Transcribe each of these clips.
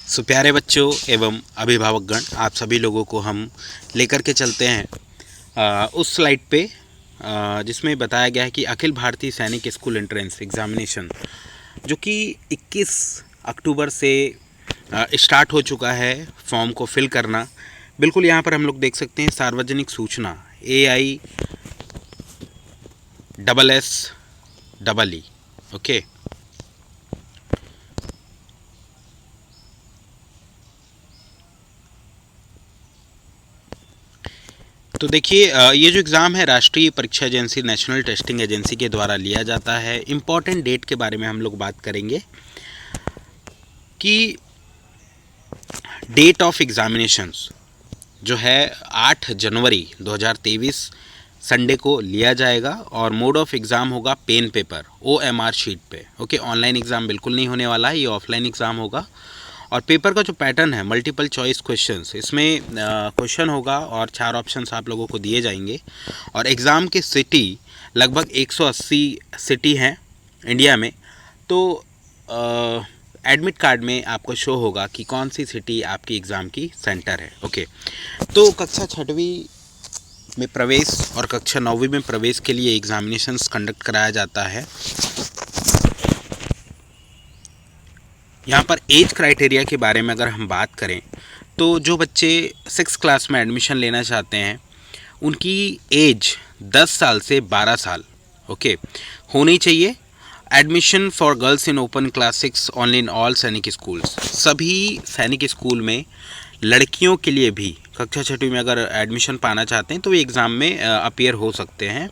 सो प्यारे बच्चों एवं अभिभावकगण, आप सभी लोगों को हम लेकर के चलते हैं उस स्लाइड पे जिसमें बताया गया है कि अखिल भारतीय सैनिक स्कूल एंट्रेंस एग्ज़ामिनेशन जो कि 21 अक्टूबर से स्टार्ट हो चुका है फॉर्म को फिल करना। बिल्कुल यहाँ पर हम लोग देख सकते हैं सार्वजनिक सूचना AISSEE। ओके, तो देखिए ये जो एग्ज़ाम है राष्ट्रीय परीक्षा एजेंसी नेशनल टेस्टिंग एजेंसी के द्वारा लिया जाता है। इम्पॉर्टेंट डेट के बारे में हम लोग बात करेंगे कि डेट ऑफ एग्ज़ामिनेशंस जो है 8 जनवरी 2023 संडे को लिया जाएगा और मोड ऑफ एग्ज़ाम होगा पेन पेपर OMR शीट पे। ओके, ऑनलाइन एग्ज़ाम बिल्कुल नहीं होने वाला है, ये ऑफलाइन एग्ज़ाम होगा। और पेपर का जो पैटर्न है मल्टीपल चॉइस क्वेश्चंस, इसमें क्वेश्चन होगा और 4 ऑप्शंस आप लोगों को दिए जाएंगे। और एग्ज़ाम की सिटी लगभग 180 सिटी हैं इंडिया में। तो एडमिट कार्ड में आपको शो होगा कि कौन सी सिटी आपकी एग्ज़ाम की सेंटर है। ओके, तो कक्षा 6वीं में प्रवेश और कक्षा 9वीं में प्रवेश के लिए एग्ज़ामिनेशंस कंडक्ट कराया जाता है। यहाँ पर एज क्राइटेरिया के बारे में अगर हम बात करें तो जो बच्चे 6 क्लास में एडमिशन लेना चाहते हैं उनकी एज 10 साल से 12 साल ओके होनी चाहिए। Admission for girls in open class 6 only in all सैनिक स्कूल्स। सभी सैनिक स्कूल में लड़कियों के लिए भी कक्षा 6वीं में अगर एडमिशन पाना चाहते हैं तो ये एग्ज़ाम में अपीयर हो सकते हैं।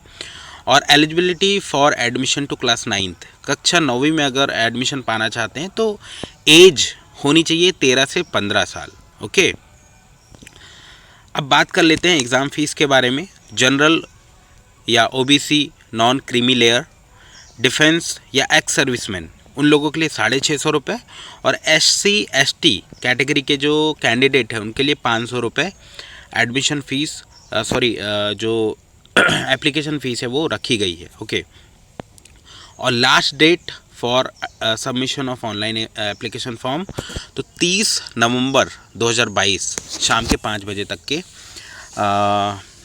और eligibility for admission to class 9th, कक्षा 9वीं में अगर एडमिशन पाना चाहते हैं तो एज होनी चाहिए 13 से 15 साल। ओके, अब बात कर लेते हैं एग्ज़ाम फीस के बारे में। जनरल या OBC, non creamy layer, defence या एक्स सर्विसमैन उन लोगों के लिए 650 रुपये और SC ST कैटेगरी के जो कैंडिडेट हैं उनके लिए 500 रुपये एडमिशन फीस जो एप्लीकेशन फ़ीस है वो रखी गई है। ओके, और last date for submission of online application form तो 30 नवंबर 2022 शाम के 5 बजे तक के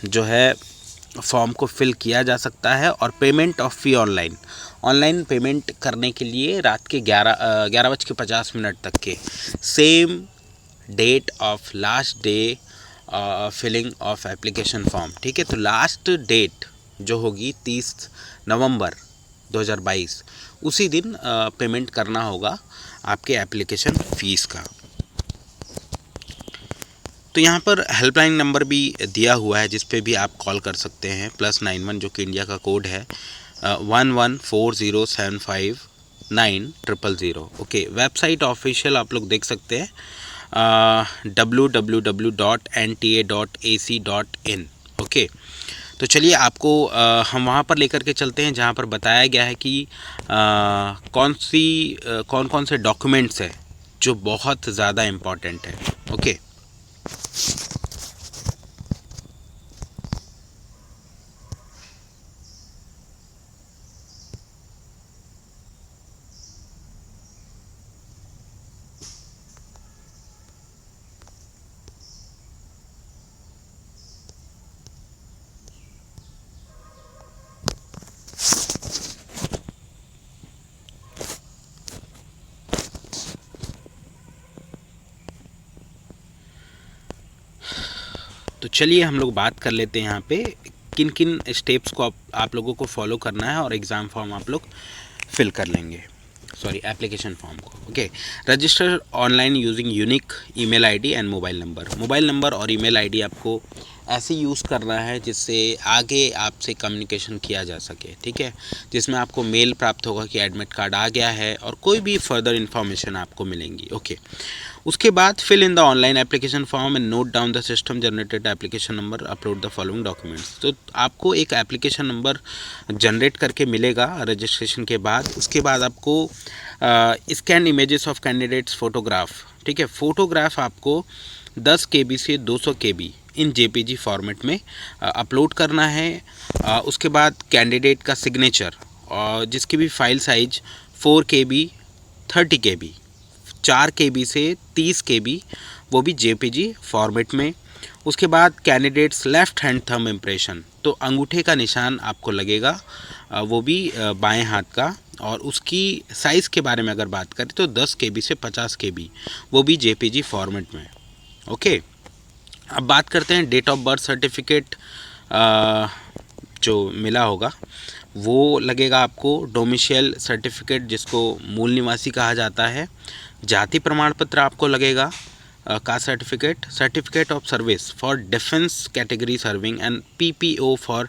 जो है फॉर्म को फिल किया जा सकता है। और payment of fee online payment करने के लिए रात के 11:50 तक के same date of last day filling of application form. ठीक है, तो लास्ट डेट जो होगी 30 नवंबर 2022 उसी दिन पेमेंट करना होगा आपके एप्लीकेशन फ़ीस का। तो यहाँ पर हेल्पलाइन नंबर भी दिया हुआ है जिस पे भी आप कॉल कर सकते हैं +91 जो कि इंडिया का कोड है 1140759000। ओके, वेबसाइट ऑफिशियल आप लोग देख सकते हैं www.nta.ac.in। ओके, तो चलिए आपको हम वहाँ पर लेकर के चलते हैं जहाँ पर बताया गया है कि कौन कौन से डॉक्यूमेंट्स हैं जो बहुत ज़्यादा इम्पॉर्टेंट है। ओके, तो चलिए हम लोग बात कर लेते हैं यहाँ पे किन किन स्टेप्स को आप लोगों को फॉलो करना है और एग्ज़ाम फॉर्म आप लोग फिल कर लेंगे, एप्लीकेशन फॉर्म को। Okay, register online using unique email ID and mobile number और ईमेल आईडी आपको ऐसे यूज़ करना है जिससे आगे आपसे कम्युनिकेशन किया जा सके। ठीक है, जिसमें आपको मेल प्राप्त होगा कि एडमिट कार्ड आ गया है और कोई भी फर्दर इन्फॉर्मेशन आपको मिलेंगी। ओके, उसके बाद fill in the online application form and note down the system generated application number, upload the following documents. तो आपको एक एप्लीकेशन नंबर जनरेट करके मिलेगा रजिस्ट्रेशन के बाद। उसके बाद आपको scan images of candidates photograph. ठीक है, फ़ोटोग्राफ आपको 10 KB से 200 KB इन JPG फॉर्मेट में अपलोड करना है। उसके बाद कैंडिडेट का सिग्नेचर और जिसकी भी file size 4 KB 30 KB 4 KB से 30 KB, वो भी JPG फॉर्मेट में। उसके बाद candidates left hand thumb impression, तो अंगूठे का निशान आपको लगेगा, वो भी बाएं हाथ का। और उसकी साइज़ के बारे में अगर बात करें तो 10 KB से 50 KB, वो भी JPG फॉर्मेट में। ओके, अब बात करते हैं डेट ऑफ बर्थ सर्टिफिकेट जो मिला होगा वो लगेगा आपको। डोमिसाइल सर्टिफिकेट जिसको मूल निवासी कहा जाता है। जाति प्रमाण पत्र आपको लगेगा, caste certificate, certificate of service for defence category serving and PPO for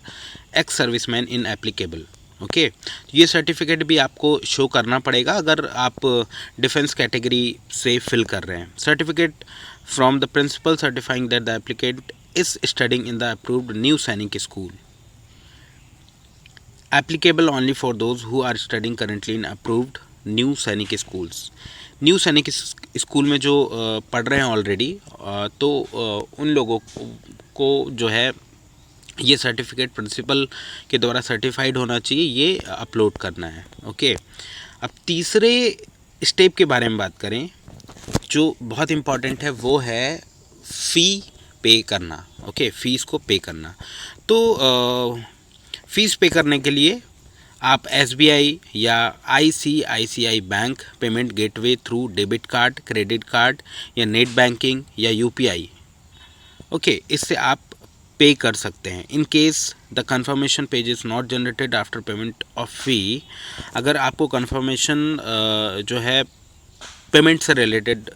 ex serviceman in applicable. Okay, ये सर्टिफिकेट भी आपको शो करना पड़ेगा अगर आप डिफेंस कैटेगरी से फिल कर रहे हैं। Certificate from the principal certifying that the applicant is studying in the approved new Sainik school, applicable only for those who are studying currently in approved new सैनिक स्कूल्स। न्यू सैनिक स्कूल में जो पढ़ रहे हैं ऑलरेडी, तो उन लोगों को जो है ये सर्टिफिकेट प्रिंसिपल के द्वारा सर्टिफाइड होना चाहिए, ये अपलोड करना है। ओके, अब तीसरे स्टेप के बारे में बात करें जो बहुत इम्पॉर्टेंट है, वो है फ़ी पे करना। ओके, फ़ीस को पे करना। तो फ़ीस पे करने के लिए आप SBI या ICICI bank payment gateway through debit card, credit card या नेट बैंकिंग या UPI, ओके, इससे आप पे कर सकते हैं। In case the confirmation page is not generated after payment of fee, अगर आपको कन्फर्मेशन जो है पेमेंट से रिलेटेड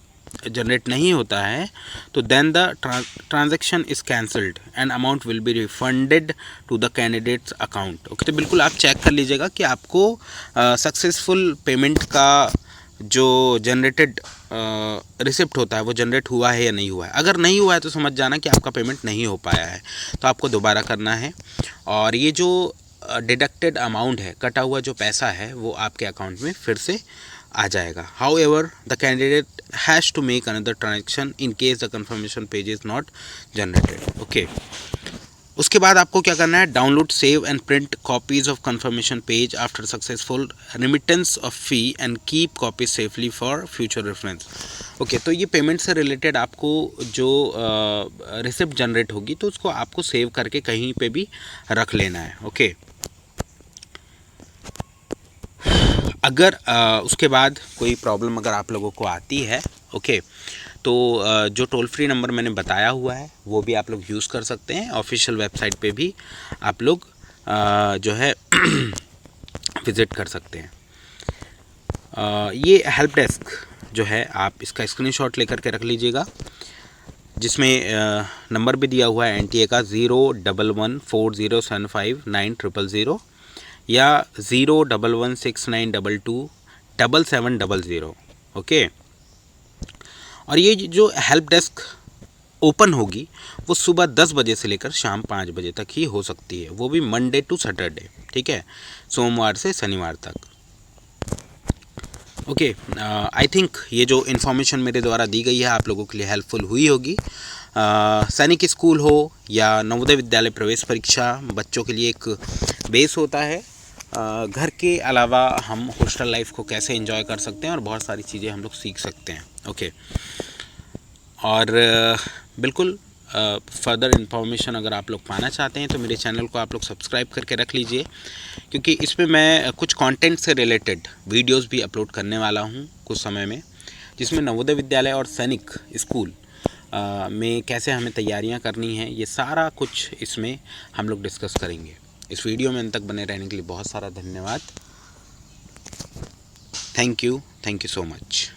जनरेट नहीं होता है तो then the transaction is cancelled and amount will be refunded to the candidate's account. Okay, तो बिल्कुल आप चेक कर लीजिएगा कि आपको सक्सेसफुल पेमेंट का जो जनरेटेड रिसिप्ट होता है वो जनरेट हुआ है या नहीं हुआ है। अगर नहीं हुआ है तो समझ जाना कि आपका पेमेंट नहीं हो पाया है, तो आपको दोबारा करना है। और ये जो डिडक्टेड अमाउंट है, कटा हुआ जो पैसा है, वो आपके अकाउंट में फिर से आ जाएगा। However the candidate has to make another transaction in case the confirmation page is not generated. Okay, उसके बाद आपको क्या करना है, download, save and print copies of confirmation page after successful remittance of fee and keep copies safely for future reference. Okay, तो ये payment से related आपको जो रिसिप्ट जनरेट होगी तो उसको आपको सेव करके कहीं पे भी रख लेना है। ओके, अगर उसके बाद कोई प्रॉब्लम अगर आप लोगों को आती है, ओके, तो जो टोल फ्री नंबर मैंने बताया हुआ है वो भी आप लोग यूज़ कर सकते हैं। ऑफिशियल वेबसाइट पे भी आप लोग जो है विज़िट कर सकते हैं। ये हेल्प डेस्क जो है आप इसका स्क्रीनशॉट लेकर के रख लीजिएगा, जिसमें नंबर भी दिया हुआ है NTA का 01140759000 या 01169227700। ओके, और ये जो हेल्प डेस्क ओपन होगी वो सुबह 10 बजे से लेकर शाम 5 बजे तक ही हो सकती है, वो भी मंडे टू सैटरडे, ठीक है, सोमवार से शनिवार तक। ओके, आई थिंक ये जो इन्फॉर्मेशन मेरे द्वारा दी गई है आप लोगों के लिए हेल्पफुल हुई होगी। सैनिक स्कूल हो या नवोदय विद्यालय प्रवेश परीक्षा बच्चों के लिए एक बेस होता है। घर के अलावा हम हॉस्टल लाइफ को कैसे एंजॉय कर सकते हैं और बहुत सारी चीज़ें हम लोग सीख सकते हैं। ओके, और बिल्कुल फर्दर इन्फॉर्मेशन अगर आप लोग पाना चाहते हैं तो मेरे चैनल को आप लोग सब्सक्राइब करके रख लीजिए, क्योंकि इसमें मैं कुछ कंटेंट से रिलेटेड वीडियोस भी अपलोड करने वाला हूं कुछ समय में, जिसमें नवोदय विद्यालय और सैनिक स्कूल में कैसे हमें तैयारियां करनी हैं, ये सारा कुछ इसमें हम लोग डिस्कस करेंगे। इस वीडियो में अंत तक बने रहने के लिए बहुत सारा धन्यवाद। Thank you so much.